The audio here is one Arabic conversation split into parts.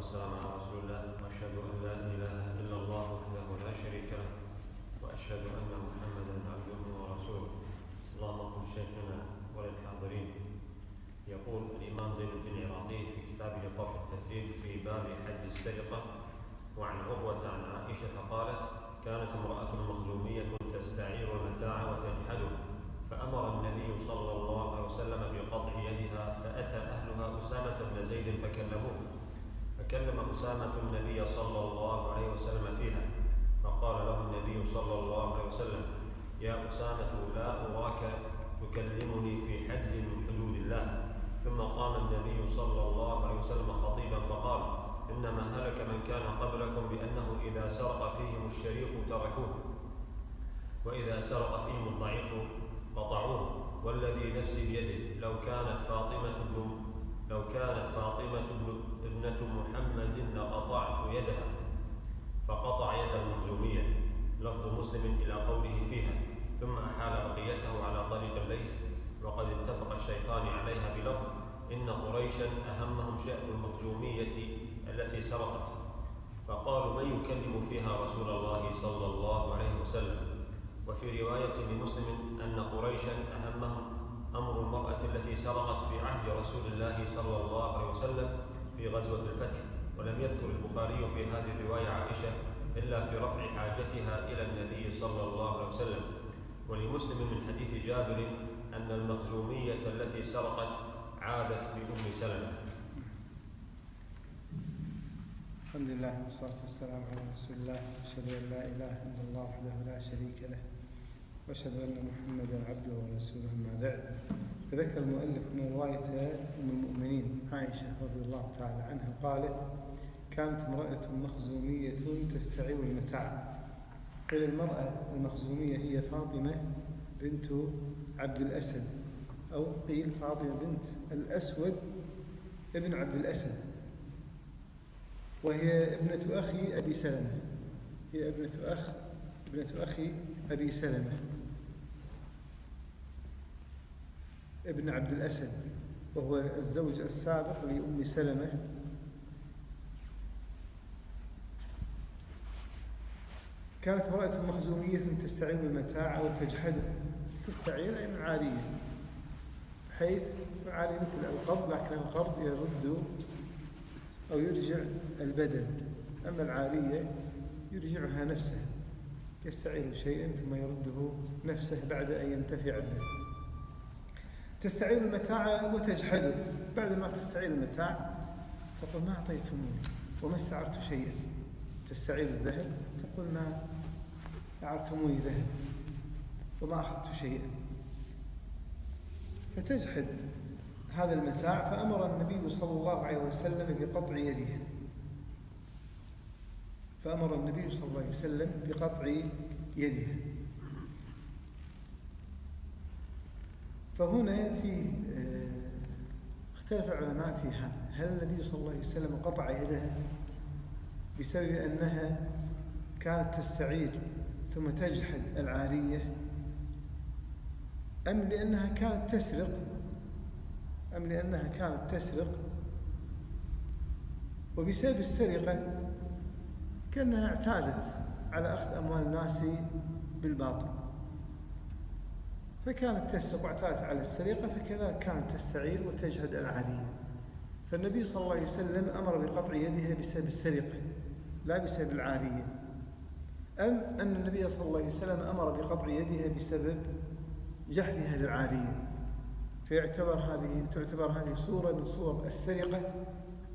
والسلام على رسول الله، وأشهد أن لا إله إلا الله وحده لا شريك له، وأشهد أن محمدا عبده ورسوله. اللهم كن شيخنا وللحاضرين. يقول الإمام زين الدين العراقي في كتاب التقريب في باب حد السرقة: وعن عروة عن عائشة قالت: كانت امرأة مخزومية تستعير المتاع وتجحده، فأمر النبي صلى الله عليه وسلم بقطع يدها، فأتى أهلها أسامة بن زيد فكلموه، فكلم أسامة النبي صلى الله عليه وسلم فيها، فقال له النبي صلى الله عليه وسلم: يا أسامة، لا أراك تكلمني في حد من حدود الله. ثم قام النبي صلى الله عليه وسلم خطيبا فقال: إنما هلك من كان قبلكم بأنه إذا سرق فيهم الشريف تركوه، وإذا سرق فيهم الضعيف قطعوه، والذي نفسي بيده لو كانت فاطمة ابنة محمد لقطعت يدها. فقطع يد المخزومية. لفظ مسلم إلى قوله فيها: ثم أحال بقيته على طريق الليث. وقد اتفق الشيخان عليها بلفظ: إن قريشا أهمهم شأن المخزومية التي سرقت، فقالوا: من يكلم فيها رسول الله صلى الله عليه وسلم؟ وفي رواية لمسلم أن قريشا أهمهم أمر المرأة التي سرقت في عهد رسول الله صلى الله عليه وسلم في غزوة الفتح. ولم يذكر البخاري في هذه الرواية عائشة إلا في رفع حاجتها إلى النبي صلى الله عليه وسلم. ولمسلم من حديث جابر أن المخزومية التي سرقت عادت بأم سلمة. الحمد لله والصلاة والسلام على رسول الله، أشهد أن لا إله إلا الله وحده لا شريك له، وأشهد أن محمدا عبده ورسوله. أما بعد، فذكر المؤلف من رواية أم المؤمنين عائشة رضي الله تعالى عنها قالت: كانت امرأة مخزومية تستعير المتاع. قيل المرأة المخزومية هي فاطمة بنت عبد الأسد، أو قيل فاطمة بنت الأسود ابن عبد الأسد، وهي ابنة أخي أبي سلمة، هي ابنة أخي أبي سلمة ابن عبد الأسد، وهو الزوج السابق لأم سلمة. كانت امرأة مخزومية تستعير المتاع وتجحده. تستعير أي معارية، بحيث معارية مثل القرض، لكن القرض يرد أو يرجع البدن، أما العارية يرجعها نفسه، يستعير شيئا ثم يرده نفسه بعد أن ينتفع به. تستعير المتاع وتجحده. بعد ما تستعير المتاع تقول: ما أعطيتموني وما استعرت شيئا. تستعير الذهب تقول: ما أعرتموني ذهب وما أخذت شيئا، فتجحد هذا المتاع. فأمر النبي صلى الله عليه وسلم بقطع يدها. فهنا في اختلف العلماء في هذا: هل النبي صلى الله عليه وسلم قطع يدها بسبب أنها كانت تستعير ثم تجحد العارية، أم لأنها كانت تسرق وبسبب السرقة كأنها اعتادت على أخذ أموال الناس بالباطل، فكانت تسرق واعتادت على السرقة، فكذلك كانت تستعير وتجحد العارية. فالنبي صلى الله عليه وسلم أمر بقطع يدها بسبب السرقة لا بسبب العارية، أم أن النبي صلى الله عليه وسلم أمر بقطع يدها بسبب جحدها للعارية، تعتبر هذه صورة من صور السرقة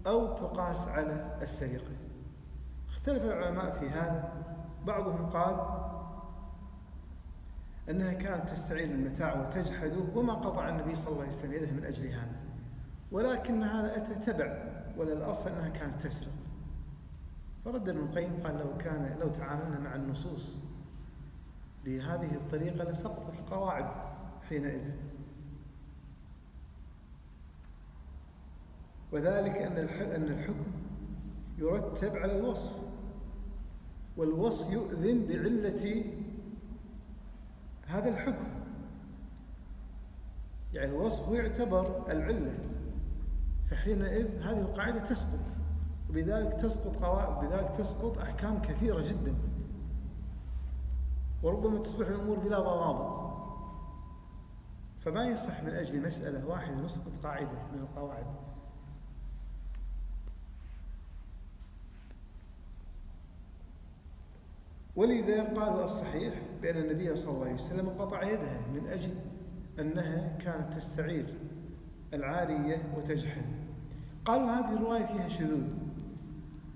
أو تقاس على السرقة. اختلف العلماء في هذا. بعضهم قال أنها كانت تستعير المتاع وتجحده وما قطع النبي صلى الله عليه وسلم يده من أجل هذا، ولكن هذا أتى تبع، ولا الأصل أنها كانت تسرق. فرد ابن القيم قال: لو تعاملنا مع النصوص بهذه الطريقة لسقطت القواعد حينئذ، وذلك أن الحكم يرتب على الوصف، والوصف يؤذن بعلة هذا الحكم، يعني الوصف يعتبر العلة، فحينئذ هذه القاعدة تسقط. وبذلك تسقط قواعد، بذلك تسقط أحكام كثيرة جدا، وربما تصبح الأمور بلا ضوابط. فما يصح من أجل مسألة واحدة نسقط قاعدة من القواعد. ولذا قالوا الصحيح بأن النبي صلى الله عليه وسلم قطع يدها من أجل أنها كانت تستعير العارية وتجحد. قالوا هذه الرواية فيها شذوذ،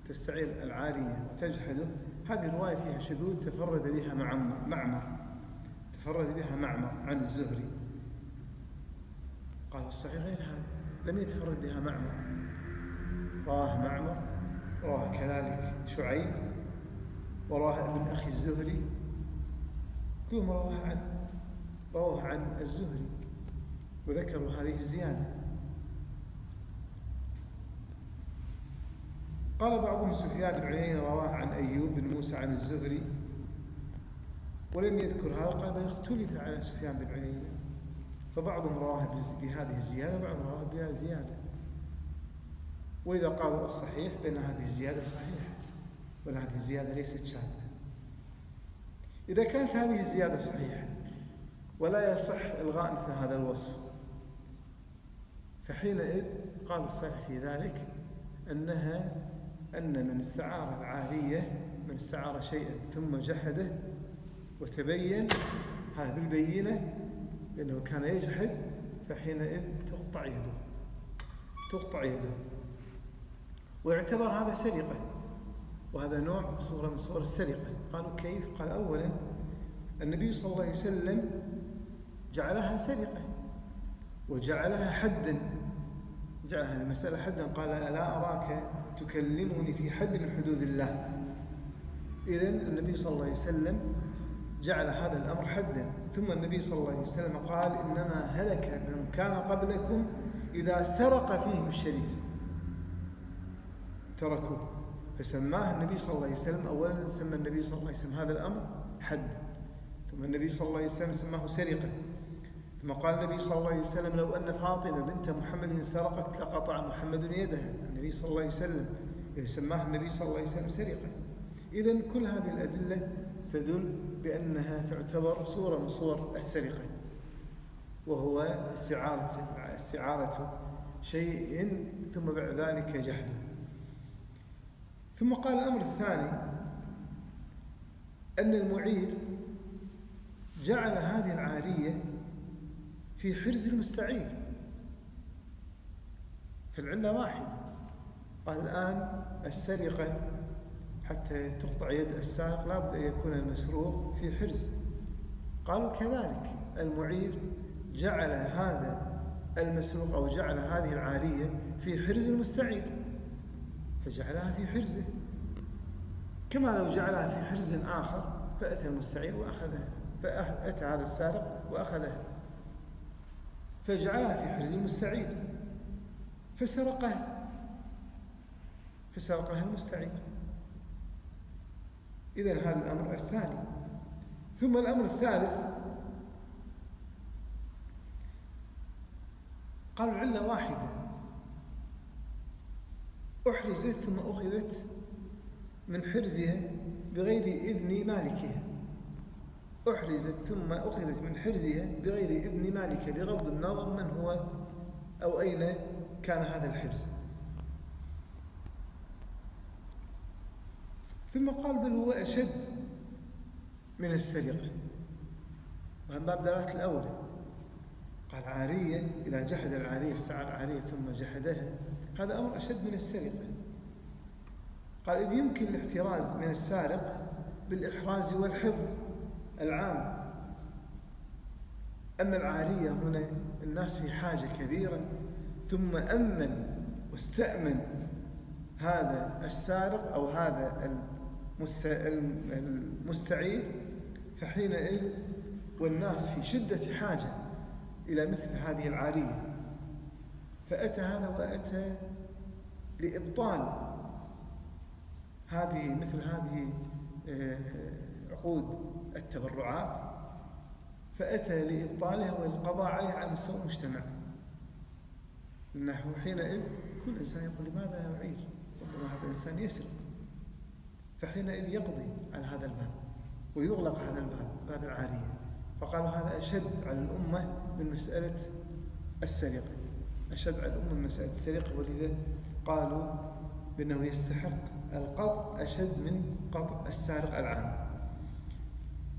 تستعير العارية وتجحده، هذه الرواية فيها شذوذ تفرد بها معمر عن الزهري. قالوا الصحيح غير هذا، لم يتفرد بها معمر، رواه معمر، رواه كذلك شعيب، ورواه ابن أخي الزهري، كلهم رواه عن الزهري وذكروا هذه الزيادة. قال بعضهم سفيان بن عيينة رواه عن أيوب بن موسى عن الزهري، ولم يذكر هذا، قال بل اختلف على سفيان بن عيينة، فبعضهم رواه بهذه الزيادة وبعضهم رواه بها زيادة. وإذا قالوا الصحيح بأن هذه الزيادة صحيحة وأن هذه الزيادة ليست شاذة. إذا كانت هذه الزيادة صحيحة ولا يصح إلغاء مثل هذا الوصف، فحينئذ قالوا الصحيح في ذلك أن من استعار العارية، من استعار شيئا ثم جحده وتبين هذا بالبينة لأنه كان يجحد، فحينئذ تقطع يده ويعتبر هذا سرقة، وهذا نوع صورة من صور السرقة. قالوا كيف؟ قال أولا النبي صلى الله عليه وسلم جعلها سرقة وجعلها حدا، جعلها المسألة حدا، قال لا أراك تكلمني في حد من حدود الله. إذن النبي صلى الله عليه وسلم جعل هذا الأمر حدا. ثم النبي صلى الله عليه وسلم قال إنما هلك من كان قبلكم إذا سرق فيهم الشريف تركوه، فسماه النبي صلى الله عليه وسلم. أولا سمى النبي صلى الله عليه وسلم هذا الأمر حد، ثم النبي صلى الله عليه وسلم سماه سرقة، ثم قال النبي صلى الله عليه وسلم لو أن فاطمة بنت محمد سرقت لقطع محمد يدها. النبي صلى الله عليه وسلم إذا سماه النبي صلى الله عليه وسلم سرقة. إذن كل هذه الأدلة تدل بأنها تعتبر صورة من صور السرقة، وهو استعارة شيء ثم بعد ذلك جحده. ثم قال الأمر الثاني أن المعير جعل هذه العارية في حرز المستعير، فالعلة واحدة. قال الآن السرقة حتى تقطع يد السارق لابد أن يكون المسروق في حرز. قالوا كذلك المعير جعل هذا المسروق أو جعل هذه العارية في حرز المستعير، فجعلها في حرزه، كما لو جعلها في حرز آخر فأتى المستعير وأخذها، فأتى هذا السارق وأخذها، فجعلها في حرز المستعير فسرقها المستعير. إذن هذا الأمر الثاني. ثم الأمر الثالث قالوا علة واحدة أحرزت ثم أخذت من حرزها بغير إذن مالكها، أحرزت ثم أخذت من حرزها بغير إذن مالكها، بغض النظر من هو أو أين كان هذا الحرز. ثم قال بل هو أشد من السرقة، وهم باب دلالة الأولى. قال عارية إذا جحد العارية، استعار عارية ثم جحدها، هذا أمر أشد من السرقة. قال إذ يمكن الاحتراز من السارق بالإحراز والحفظ العام، أما العارية هنا الناس في حاجة كبيرة، ثم أمن واستأمن هذا السارق أو هذا المستعير، فحينئذ والناس في شدة حاجة إلى مثل هذه العارية، فأتى هذا وأتى لإبطال مثل هذه عقود التبرعات، فأتى لإبطالها والقضاء عليها على مستوى المجتمع. نحو حينئذ كل إنسان يقول لماذا يعير؟ ربما هذا الإنسان يسرق، فحينئذ يقضي على هذا الباب ويغلق هذا الباب، باب العارية. فقالوا هذا أشد على الأمة من مسألة السرقة، أشد على الأمة من مسألة السرقة، ولذا قالوا بأنه يستحق القطع أشد من قطع السارق العام.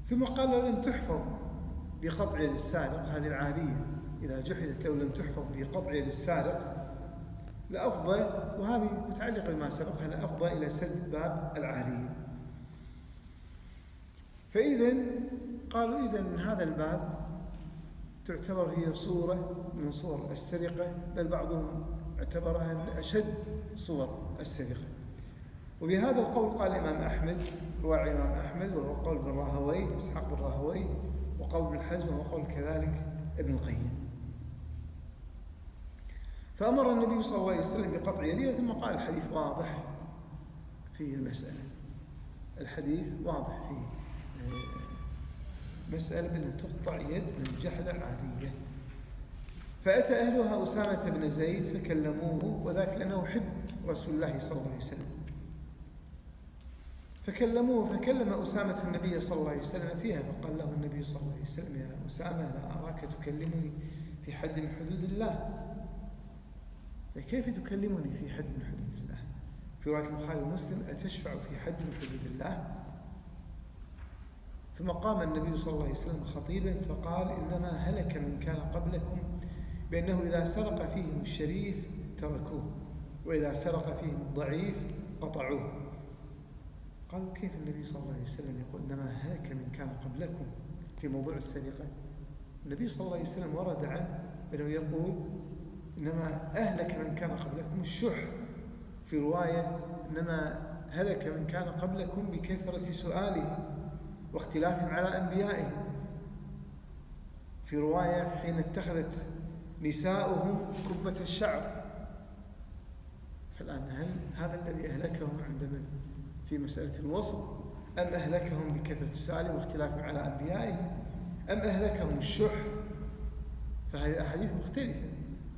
ثم قال لو لم تحفظ بقطع يد السارق هذه العارية، إذا جحدت لو لم تحفظ بقطع يد السارق لأفضى، وهذه متعلقة بما سبق، لأفضى إلى سد باب العارية. فإذا قالوا إذن هذا الباب تعتبر هي صورة من صور السرقة، بل بعضهم اعتبرها من أشد صور السرقة. وبهذا القول قال الإمام أحمد، رواه الإمام أحمد، وهو قول بن راهويه إسحاق بن راهويه، وقول ابن حزم، وهو قول كذلك ابن القيم. فأمر النبي صلى الله عليه وسلم بقطع يديه، ثم قال الحديث واضح في المسألة، الحديث واضح في مسألة بأن تقطع يد من جحد العارية. فأتى أهلها أسامة بن زيد فكلموه، وذاك لأنه حب رسول الله صلى الله عليه وسلم، فكلموه، فكلم أسامة النبي صلى الله عليه وسلم فيها، فقال له النبي صلى الله عليه وسلم يا أسامة لا أراك تكلمني في حد من حدود الله، كيف تكلمني في حد من حدود الله؟ في رواية البخاري ومسلم أتشفع في حد من حدود الله؟ ثم قام النبي صلى الله عليه وسلم خطيبا فقال إنما هلك من كان قبلكم بأنه إذا سرق فيهم الشريف تركوه، وإذا سرق فيهم الضعيف قطعوه. قالوا كيف النبي صلى الله عليه وسلم يقول إنما هلك من كان قبلكم في موضوع السرقة؟ النبي صلى الله عليه وسلم ورد عنه أنه يقول إنما أهلك من كان قبلكم الشح، في رواية إنما هلك من كان قبلكم بكثرة سؤاله واختلافهم على أنبيائهم، في رواية حين اتخذت نساؤهم كبة الشعر. فالآن هل هذا الذي أهلكهم عند من في مسألة الوصف، أم أهلكهم بكثرة سؤالهم واختلافهم على أنبيائهم، أم أهلكهم الشح؟ فهذه الأحاديث مختلفة.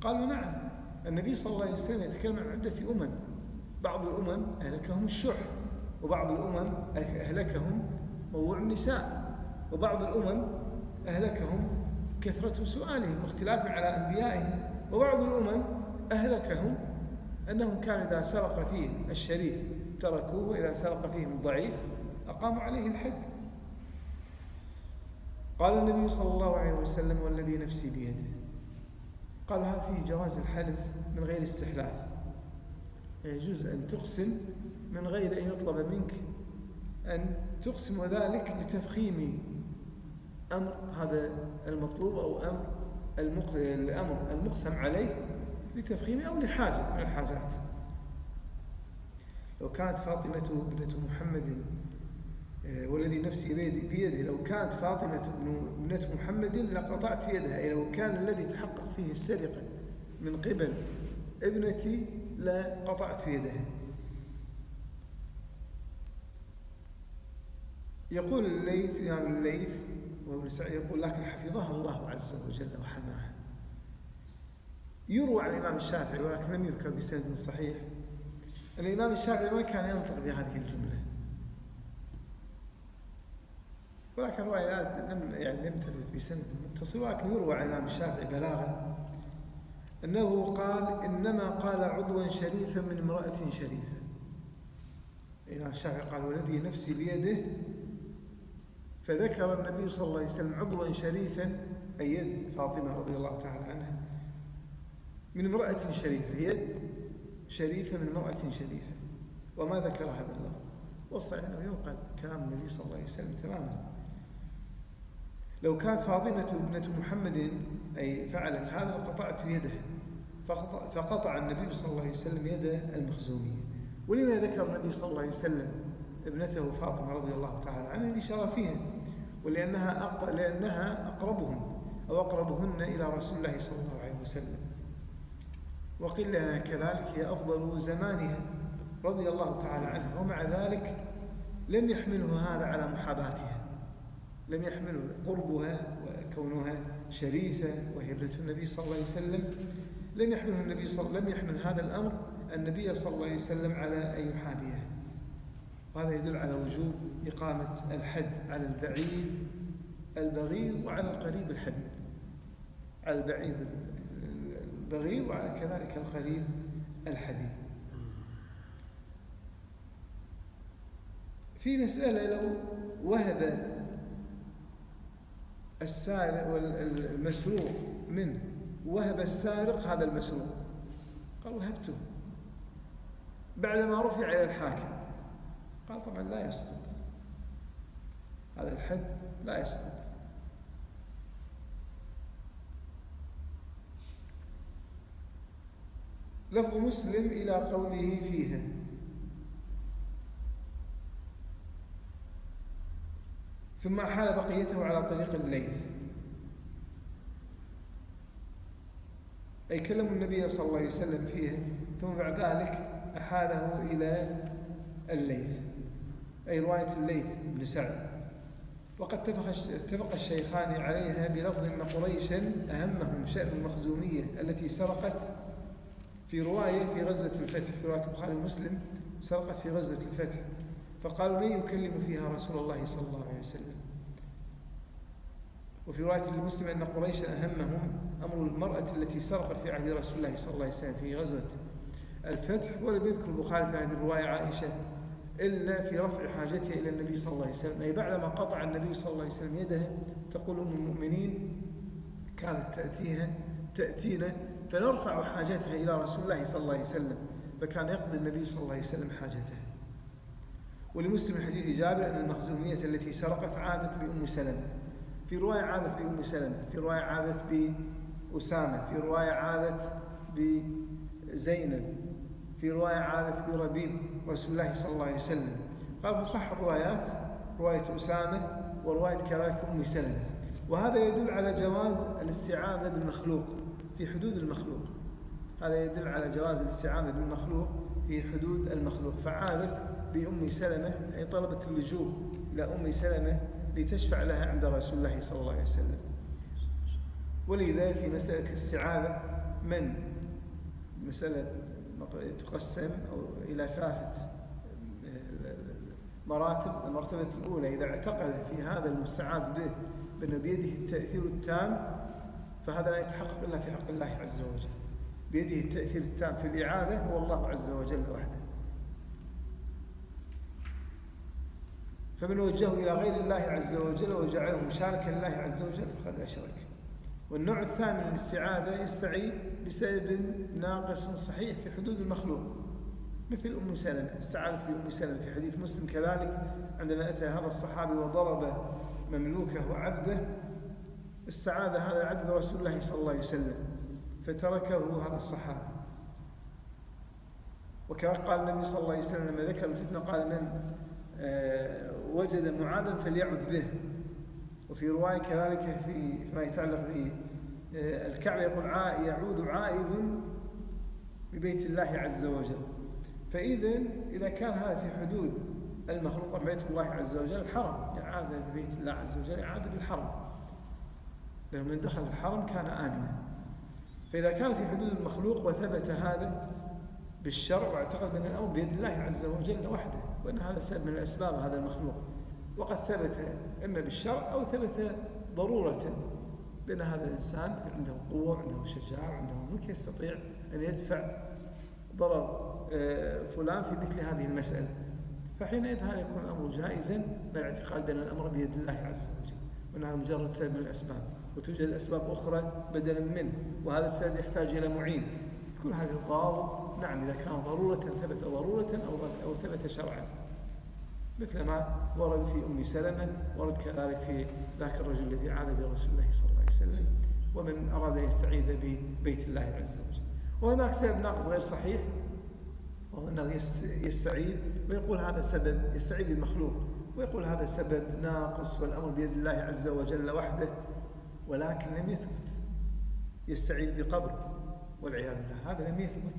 قالوا نعم، النبي صلى الله عليه وسلم يتكلم عن عدة أمم، بعض الأمم أهلكهم الشح، وبعض الأمم أهلكهم موضوع النساء، وبعض الأمم أهلكهم كثرة سؤالهم واختلافهم على أنبيائهم، وبعض الأمم أهلكهم أنهم كانوا إذا سرق فيهم الشريف تركوه، وإذا سرق فيهم الضعيف أقاموا عليه الحد. قال النبي صلى الله عليه وسلم والذي نفسي بيده، قالوا هذا فيه جواز الحلف من غير استحلاف، يجوز أن تقسم من غير أن يطلب منك أن تقسم، وذلك لتفخيم أمر هذا المطلوب أو الأمر المقسم عليه، لتفخيم أو لحاجة من الحاجات. لو كانت فاطمة ابنة محمد والذي نفسي بيده، لو كانت فاطمة ابنة محمد لقطعت يدها، أي لو كان الذي تحقق فيه السرقة من قبل ابنتي لقطعت يدها. يقول الليث، يعني الليث وابن سعيد يقول لكن حفظها الله عز وجل وحماها. يروى عن الإمام الشافعي ولكن لم يذكر بسند صحيح أن الإمام الشافعي ما كان ينطق بهذه الجملة، ولكن روايات لم تثبت بسند متصل، ولكن يروى عن الإمام الشافعي بلاغا أنه قال إنما قال عضوا شريفا من امرأة شريفة. الإمام الشافعي قال والذي نفسي بيده، فذكر النبي صلى الله عليه وسلم عضوا شريفا أي يد فاطمة رضي الله تعالى عنها من امرأة شريفة، يد شريفة من امرأة شريفة، وما ذكر هذا اللفظ. والصحيح أنه ينقل كلام النبي صلى الله عليه وسلم تماما. لو كانت فاطمة ابنة محمد أي فعلت هذا لقطعت يده، فقطع النبي صلى الله عليه وسلم يد المخزومية. ولما ذكر النبي صلى الله عليه وسلم ابنته فاطمة رضي الله تعالى عنها لشرفها، لأنها أقربهم أو أقربهن إلى رسول الله صلى الله عليه وسلم، وقيل لنا كذلك هي أفضل زمانها رضي الله تعالى عنها، ومع ذلك لم يحمله هذا على محاباتها، لم يحمله قربها وكونها شريفة وهي ابنة النبي صلى الله عليه وسلم، لم يحمل هذا الأمر النبي صلى الله عليه وسلم على أن يحابيه. وهذا يدل على وجوب إقامة الحد على البعيد البغيض وعلى القريب الحبيب، على البعيد البغيض وعلى كذلك القريب الحبيب. في مسألة: لو وهب السارق والمسروق منه، وهب السارق هذا المسروق، قال وهبته، بعدما رفع إلى الحاكم، قال طبعا لا يسقط، هذا الحد لا يسقط. لفظ مسلم إلى قوله فيها: ثم أحال بقيته على طريق الليث، أي كلم النبي صلى الله عليه وسلم فيها، ثم بعد ذلك أحاله إلى الليث، أي رواية الليث بن سعد. وقد اتفق الشيخان عليها بلفظ أن قريشا أهمهم شأن المخزومية التي سرقت في رواية في غزوة الفتح، في رواية البخاري ومسلم سرقت في غزوة الفتح، فقالوا من يكلم فيها رسول الله صلى الله عليه وسلم. وفي رواية المسلم أن قريشا أهمهم أمر المرأة التي سرقت في عهد رسول الله صلى الله عليه وسلم في غزوة الفتح. ولم يذكر البخاري في هذه الرواية عائشة إلا في رفع حاجتها إلى النبي صلى الله عليه وسلم، أي بعدما قطع النبي صلى الله عليه وسلم يده، تقول أم المؤمنين كانت تأتينا فنرفع حاجتها إلى رسول الله صلى الله عليه وسلم، فكان يقضي النبي صلى الله عليه وسلم حاجته. ولمسلم حديث جابر أن المخزومية التي سرقت عادت بأم سلمة، في رواية عادت بأم سلمة، في رواية عادت بأسامة، في رواية عادت بزينب، في رواية عادت بربيب رسول الله صلى الله عليه وسلم. قال فصح الروايات، رواية أسامة ورواية كذلك أم سلمة. وهذا يدل على جواز الاستعاذة بالمخلوق في حدود المخلوق، هذا يدل على جواز الاستعاذة بالمخلوق في حدود المخلوق. فعادت بأم سلمة، أي طلبت اللجوء إلى أم سلمة لتشفع لها عند رسول الله صلى الله عليه وسلم. ولذا في مسألة الاستعاذة من مسألة تقسم أو إلى ثلاثة مراتب. المرتبة الأولى إذا اعتقد في هذا المستعاذ به بأن بيده التأثير التام، فهذا لا يتحقق إلا في حق الله عز وجل. بيده التأثير التام في الإعادة هو الله عز وجل وحده، فمن وجهه إلى غير الله عز وجل وجعله مشاركا لله عز وجل فقد أشرك. والنوع الثاني من الاستعاذة يستعيذ بسبب ناقص صحيح في حدود المخلوق، مثل أم سلمة، استعاذت بأم سلمة في حديث مسلم كذلك عندما أتى هذا الصحابي وضرب مملوكه وعبده، استعاذ هذا العبد برسول الله صلى الله عليه وسلم فتركه هذا الصحابي. وكما قال النبي صلى الله عليه وسلم لما ذكر الفتنة قال من وجد معاذا فليعذ به. وفي رواية كذلك فيما يتعلق بالكعبة يقول يعود عائذ ببيت الله عز وجل. فإذا إذا كان هذا في حدود المخلوق بيت الله عز وجل الحرم، يعاد ببيت الله عز وجل يعاد بالحرم، لأنه من دخل الحرم كان آمنا. فإذا كان في حدود المخلوق وثبت هذا بالشرع واعتقد أن الأمر بيد الله عز وجل وحده وأن هذا سبب من الأسباب هذا المخلوق، وقد ثبت إما بالشرع أو ثبت ضرورة بأن هذا الإنسان عنده قوة، عنده شجاعة، عنده ملك يستطيع أن يدفع ضرر فلان في مثل هذه المسألة، فحينئذ هذا يكون الأمر جائزا بالاعتقاد بأن الأمر بيد الله عز وجل وأنها مجرد سبب من الأسباب، وتوجد أسباب أخرى بدلا منه، وهذا السبب يحتاج إلى معين. كل هذه الضوابط نعم إذا كان ضرورة ثبت ضرورة أو ثبت شرعا، مثل ما ورد في أم سلمة، ورد كذلك في ذاك الرجل الذي عاد برسول الله صلى الله عليه وسلم ومن أراد أن يستعيذ ببيت الله عز وجل. وهناك سبب ناقص غير صحيح وهو أنه يستعيذ ويقول هذا سبب، يستعيذ بالمخلوق ويقول هذا سبب ناقص والأمر بيد الله عز وجل وحده، ولكن لم يثبت. يستعيذ بقبر والعياذ بالله، هذا لم يثبت،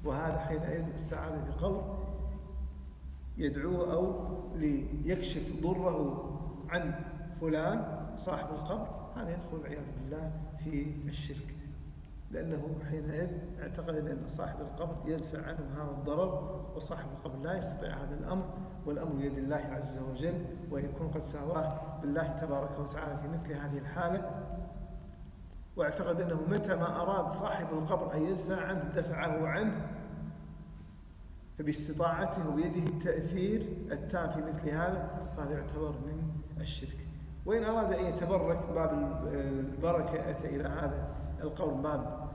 وهذا حينئذ استعاذ بقبر يدعوه أو ليكشف ضره عن فلان صاحب القبر، هذا يدخل والعياذ بالله في الشرك. لأنه حينئذ اعتقد بأن صاحب القبر يدفع عنه هذا الضرر، وصاحب القبر لا يستطيع هذا الأمر، والأمر بيد الله عز وجل، ويكون قد ساواه بالله تبارك وتعالى في مثل هذه الحالة. واعتقد أنه متى ما أراد صاحب القبر أن يدفع عنه دفعه عنه، فباستطاعته وبيده التأثير التام في مثل هذا، فهذا يعتبر من الشرك. وإن أراد أن يتبرك باب البركة أتى إلى هذا القول باب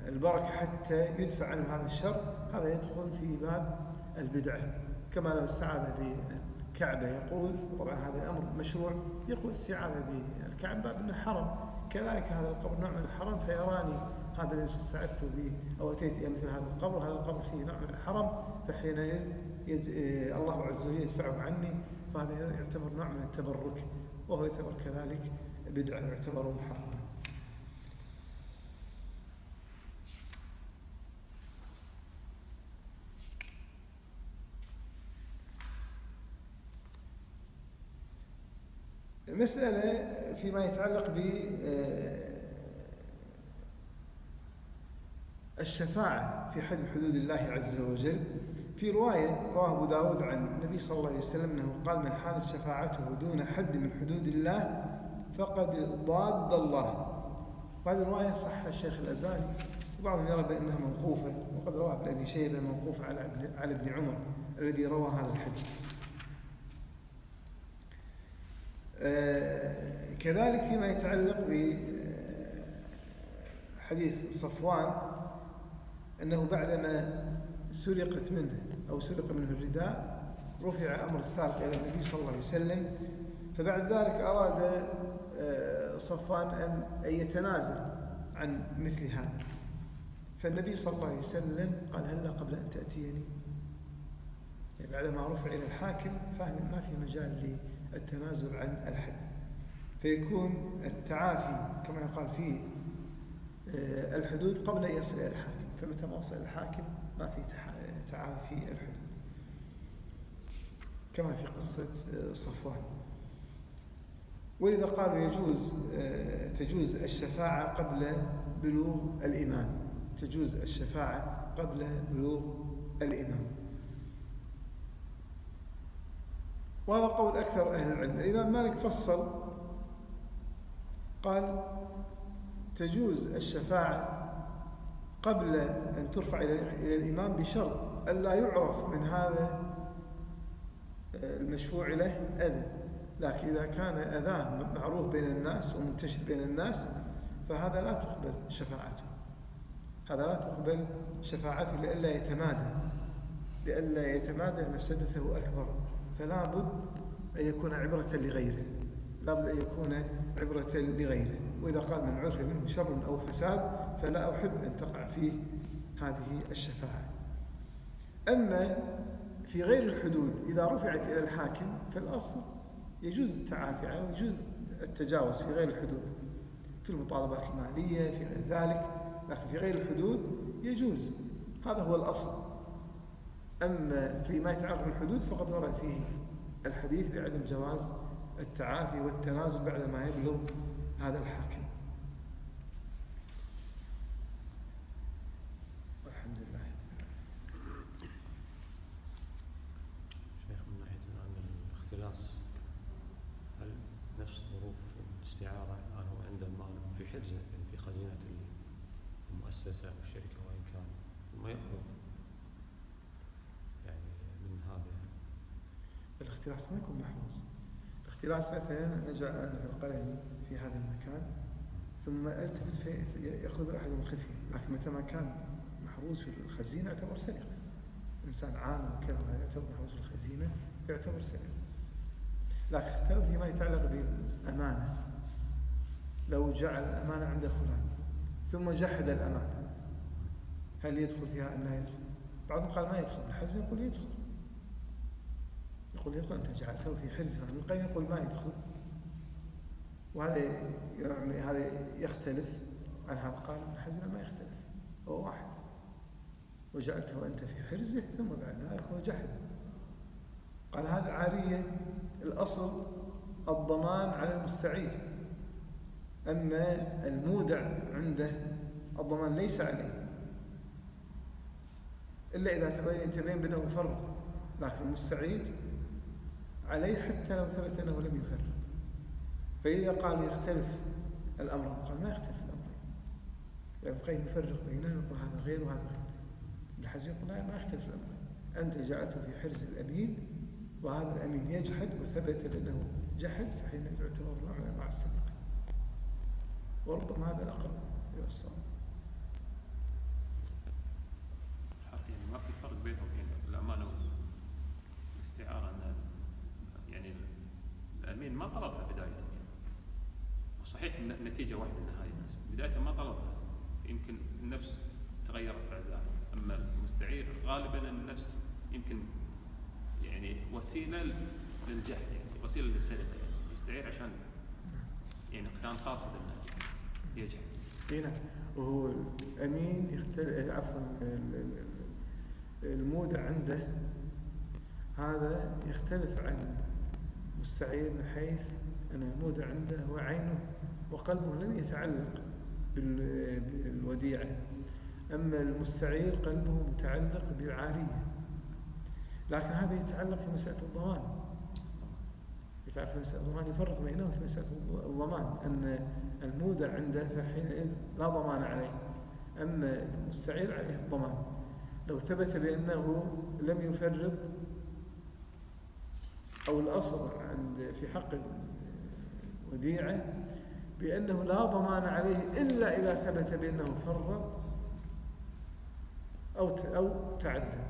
البركة حتى يدفع عنه هذا الشر، هذا يدخل في باب البدعة. كما لو استعاذ بالكعبة يقول، طبعا هذا أمر مشروع، يقول استعاذة بالكعبة باب أنه حرم، كذلك هذا القبر نوع من الحرم، فيراني هذا الذي استعذت به أو أتيت إلى مثل هذا القبر فيه نوع من الحرم، فحينئذ الله عز وجل يدفعه عني، فهذا يعتبر نوع من التبرك، وهو يعتبر كذلك بدعة ويعتبر محرما. المسألة فيما يتعلق بالشفاعة في حد حدود الله عز وجل، في رواية رواه أبو داود عن النبي صلى الله عليه وسلم أنه قال: من حالت شفاعته دون حد من حدود الله فقد ضاد الله. وهذه الرواية صح الشيخ الألباني، وبعضهم يرى بأنها موقوفة، وقد رواه ابن أبي شيبة موقوفة على ابن عمر الذي روى هذا الحديث. كذلك فيما يتعلق بحديث صفوان أنه بعدما سرقت منه أو سرق منه الرداء رفع أمر السارق إلى النبي صلى الله عليه وسلم، فبعد ذلك أراد صفوان أن يتنازل عن مثل هذا، فالنبي صلى الله عليه وسلم قال: هلا قبل أن تأتيني، يعني بعدما رفع إلى الحاكم فهم ما في مجال للتنازل عن الحد، فيكون التعافي كما يقال في الحدود قبل أن يصل إلى الحاكم، فمتى ما وصل إلى الحاكم ما في تعافي الحدود، كما في قصة صفوان. ولذا قالوا تجوز الشفاعة قبل بلوغ الإمام، تجوز الشفاعة قبل بلوغ الإمام، وهذا قول أكثر أهل العلم. الإمام مالك فصل قال: تجوز الشفاعة قبل أن ترفع إلى الإمام بشرط ألا يعرف من هذا المشفوع له أذى، لكن إذا كان أذاه معروف بين الناس ومنتشر بين الناس فهذا لا تقبل شفاعته، هذا لا تقبل شفاعته لئلا يتمادى مفسدته أكبر، فلا بد أن يكون عبرة لغيره، لا بد أن يكون عبرة لغيره. وإذا قال: من عرف منه شر أو فساد فلا أحب أن تقع فيه هذه الشفاعة. أما في غير الحدود إذا رفعت إلى الحاكم فالأصل يجوز التعافي عنه ويجوز التجاوز في غير الحدود، في المطالبات المالية في غير ذلك، لكن في غير الحدود يجوز، هذا هو الأصل. أما فيما يتعلق بالحدود فقد ورد فيه الحديث بعدم جواز التعافي والتنازل بعد ما يبلغ هذا الحاكم. والحمد لله. شيخ، من ناحية عن الاختلاس، هل نفس ظروف الاستعارة هو عند المال في حرزة في خزينة المؤسسة أو الشركة وإن كان ثم يأخذ يعني من هذا؟ الاختلاس ما يكون محروز. الاختلاس مثلا نجعل القلم في هذا المكان ثم التفت يأخذ أحد خفية، لكن متى ما كان محروز في الخزينة يعتبر سرقة. إنسان عام وكذا يعتبر محروز في الخزينة يعتبر سرقة. لكن اختلف فيما يتعلق بالأمانة، لو جعل الأمانة عند فلان ثم جحد الأمانة هل يدخل فيها أم لا يدخل؟ بعضهم قال ما يدخل، الحزم يقول يدخل، أنت جعلته في حرزه، ابن القيم يقول ما يدخل، وهذا يختلف عن هذا. قال ابن حزم ما يختلف، هو واحد، وجعلته أنت في حرزه ثم بعد ذلك هو جحد. قال هذا عارية، الأصل الضمان على المستعير، أما المودع عنده الضمان ليس عليه إلا إذا تبين بأنه مفرط، لكن المستعير عليه حتى لو ثبت أنه لم يفرط. فإذا قال يختلف الأمر، قال ما يختلف الأمر، يبقى يفرق بينهم، يقول هذا غير وهذا غير. الحزم يقول لا، ما يختلف الأمر، أنت جعلته في حرز الأمين وهذا الأمين يجحد وثبت بأنه جحد، فحين يعتبر الأمر مع السرقة، وربما هذا الأقرب إلى الصواب. يعني ما في فرق بينهم الأمانة والاستعارة، أن يعني الأمين ما طلبها بداية، وصحيح النتيجة واحدة نهاية، بداية ما طلبها، يمكن النفس تغيرت بعد ذلك. أما المستعير غالبا النفس يمكن يعني وسيلة للجحد، يعني وسيلة للسرقة، يعني يستعير عشان يعني كان قاصد أنه يجحد. هنا وهو الأمين يختلف، عفوا المودع عنده هذا يختلف عن المستعير من حيث أن المودع عنده هو عينه وقلبه لم يتعلق بالوديعة، أما المستعير قلبه متعلق بالعارية. لكن هذا يتعلق في مسألة الضمان، يتعلق في مسألة الضمان، يفرق بينهم في مسألة الضمان، أن المودع عنده فحينئذ لا ضمان عليه، أما المستعير عليه الضمان لو ثبت بأنه لم يفرط، أو الأصل في حق الوديعة بأنه لا ضمان عليه إلا إذا ثبت بأنه فرط أو تعدى.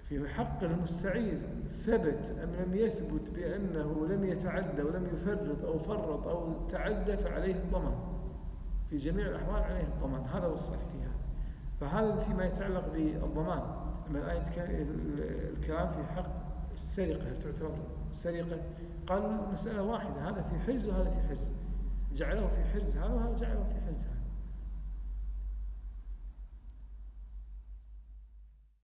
في حق المستعير ثبت أم لم يثبت بأنه لم يتعدى ولم يفرط أو فرط أو تعدى فعليه الضمان، في جميع الأحوال عليه الضمان، هذا هو الصحيح فيها. فهذا فيما يتعلق بالضمان. أما الآية الكلام في حق السرقة، تعتبر السرقة، قال المسألة واحدة، هذا في حرز وهذا في حرز، جعله في حرز هذا وهذا جعله في حرز هذا.